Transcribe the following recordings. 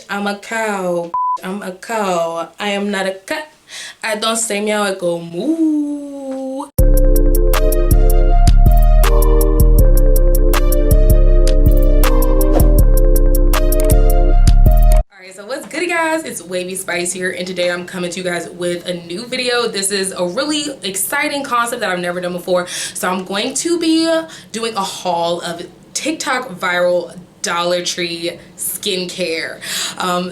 I'm a cow. I'm a cow. I am not a cat. I don't say meow, I go moo. Alright, so what's good, guys? It's Wavy Spice here, and today I'm coming to you guys with a new video. This is a really exciting concept that I've never done before. So I'm going to be doing a haul of TikTok viral Dollar Tree skincare.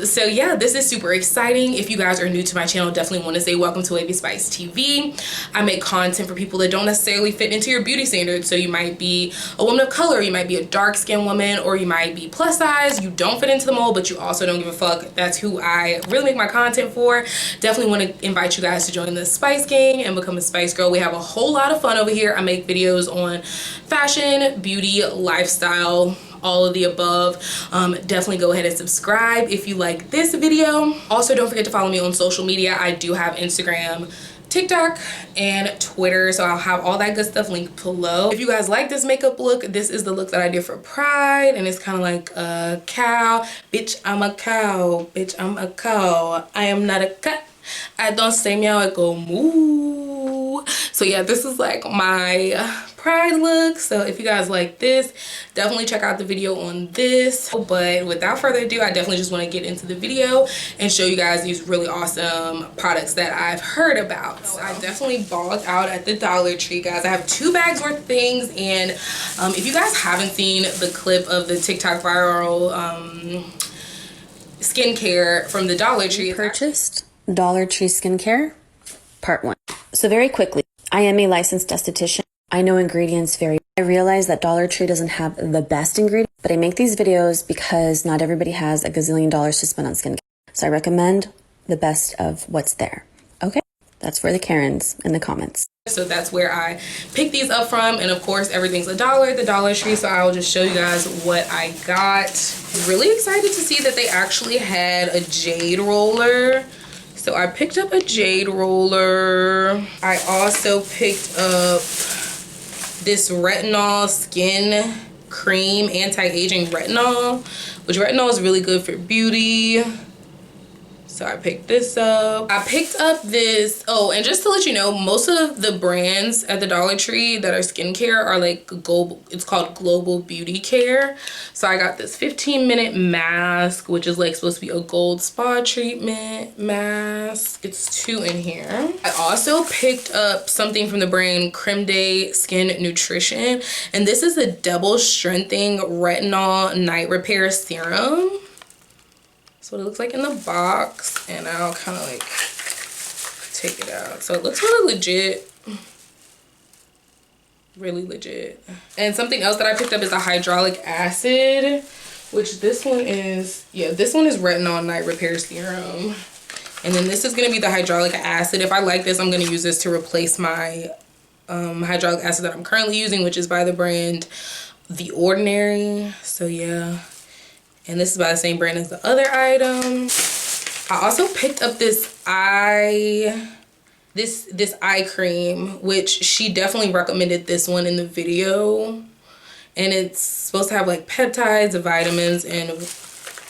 So yeah, this is super exciting. If you guys are new to my channel, definitely want to say welcome to WavySpiceTV. I make content for people that don't necessarily fit into your beauty standards. So you might be a woman of color, you might be a dark skinned woman, or you might be plus size. You don't fit into the mold, but you also don't give a fuck. That's who I really make my content for. Definitely want to invite you guys to join the Spice Gang and become a Spice Girl. We have a whole lot of fun over here. I make videos on fashion, beauty, lifestyle, all of the above. Definitely go ahead and subscribe if you like this video. Also, don't forget to follow me on social media. I do have Instagram, TikTok, and Twitter, so I'll have all that good stuff linked below. If you guys like this makeup look, this is the look that I did for Pride, and it's kind of like a cow. Bitch, I'm a cow. Bitch, I'm a cow. I am not a cat. I don't say meow, I go moo. So yeah, this is like my Pride look. So if you guys like this, definitely check out the video on this. But without further ado, I definitely just want to get into the video and show you guys these really awesome products that I've heard about. So I definitely balled out at the Dollar Tree, guys. I have 2 bags worth of things, and if you guys haven't seen the clip of the TikTok viral skincare from the Dollar Tree, Purchased Dollar Tree skincare part 1. So very quickly, I am a licensed esthetician. I know ingredients vary. I realize that Dollar Tree doesn't have the best ingredients, but I make these videos because not everybody has a gazillion dollars to spend on skincare. So I recommend the best of what's there. Okay, that's for the Karens in the comments. So that's where I picked these up from, and of course everything's $1 at the Dollar Tree, so I'll just show you guys what I got. Really excited to see that they actually had a jade roller. So I picked up a jade roller. I also picked up this retinol skin cream, anti-aging retinol, which retinol is really good for beauty. So I picked this up. I picked up this, oh, and just to let you know, most of the brands at the Dollar Tree that are skincare are like global, it's called Global Beauty Care. So I got this 15-minute mask, which is like supposed to be a gold spa treatment mask. It's 2 in here. I also picked up something from the brand Creme de Skin Nutrition, and this is a double strengthening retinol night repair serum. That's what it looks like in the box, and I'll kind of like take it out. So it looks really legit, really legit. And something else that I picked up is a hyaluronic acid, which this one is, yeah, this one is retinol night repair serum, and then this is going to be the hyaluronic acid. If I like this, I'm going to use this to replace my hyaluronic acid that I'm currently using, which is by the brand The Ordinary. So yeah, and this is by the same brand as the other item. I also picked up this eye cream, which she definitely recommended this one in the video. And it's supposed to have like peptides, vitamins, and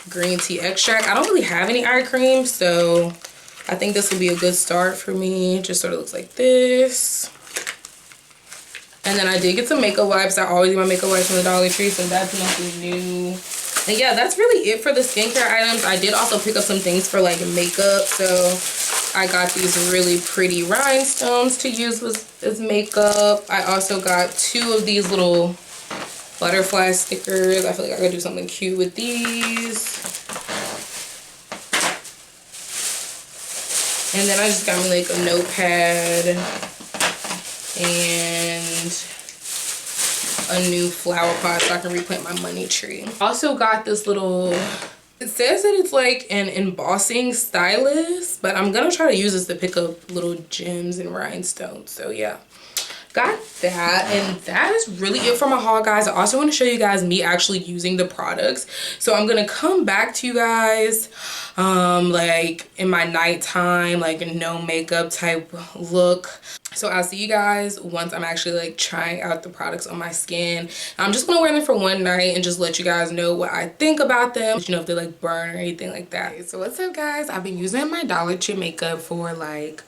green tea extract. I don't really have any eye cream, so I think this will be a good start for me. It just sort of looks like this. And then I did get some makeup wipes. I always get my makeup wipes from the Dollar Tree, so that's nothing new. And yeah, that's really it for the skincare items. I did also pick up some things for like makeup. So I got these really pretty rhinestones to use as makeup. I also got 2 of these little butterfly stickers. I feel like I could do something cute with these. And then I just got me like a notepad and a new flower pot so I can replant my money tree. Also got this little, it says that it's like an embossing stylus, but I'm gonna try to use this to pick up little gems and rhinestones. So yeah, got that, and that is really it for my haul, guys. I also want to show you guys me actually using the products. So I'm gonna come back to you guys like in my nighttime, like no makeup type look. So I'll see you guys once I'm actually like trying out the products on my skin. I'm just gonna wear them for one night and just let you guys know what I think about them. You know, if they like burn or anything like that. Okay, so what's up guys? I've been using my Dollar Tree makeup for like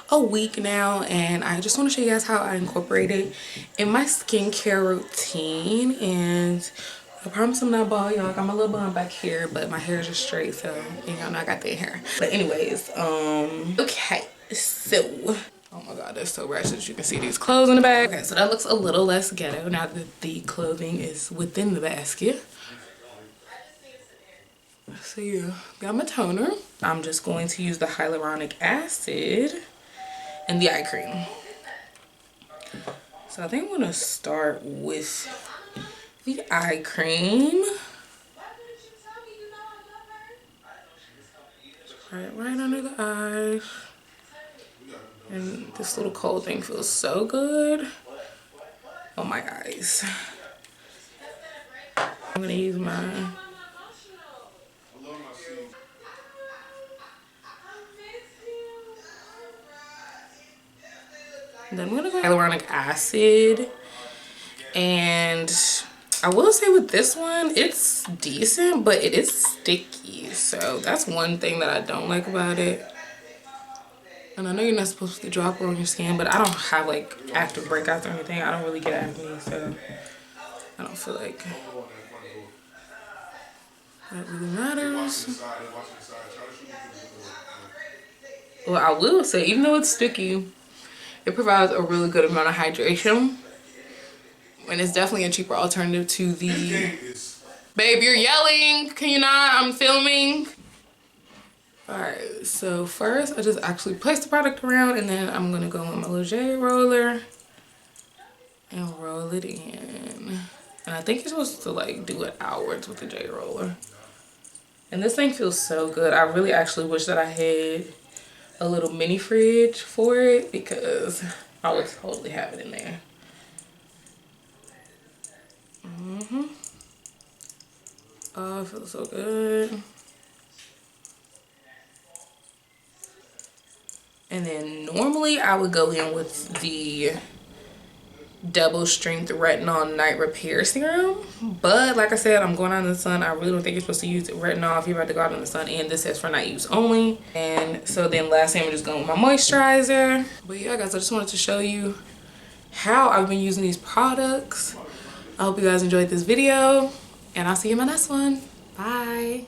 a week now, and I just want to show you guys how I incorporate it in my skincare routine. And I promise I'm not bald, y'all. I'm a little bun back here, but my hair is just straight, so y'all know I got that hair. But anyways, okay, so oh my god, that's so ratchet. You can see these clothes in the back. Okay, so that looks a little less ghetto now that the clothing is within the basket. So yeah, got my toner. I'm just going to use the hyaluronic acid and the eye cream. So I think I'm gonna start with the eye cream. Right under the eyes. And this little cold thing feels so good on my eyes. I'm gonna use mine. Then I'm gonna go hyaluronic acid. And I will say with this one, it's decent, but it is sticky. So that's one thing that I don't like about it. And I know you're not supposed to drop it on your skin, but I don't have like active breakouts or anything. I don't really get acne, so I don't feel like that really matters. Well, I will say, even though it's sticky, it provides a really good amount of hydration. And it's definitely a cheaper alternative to the... Babe, you're yelling. Can you not? I'm filming. Alright, so first I just actually place the product around, and then I'm gonna go with my little J roller and roll it in. And I think you're supposed to like do it outwards with the J roller. And this thing feels so good. I really actually wish that I had a little mini fridge for it, because I would totally have it in there. Oh, it feels so good. And then normally I would go in with the double strength retinol night repair serum, but like I said, I'm going out in the sun. I really don't think you're supposed to use retinol if you're about to go out in the sun, and this says for night use only. And so then lastly, I'm just going with my moisturizer. But yeah guys, I just wanted to show you how I've been using these products. I hope you guys enjoyed this video, and I'll see you in my next one. Bye.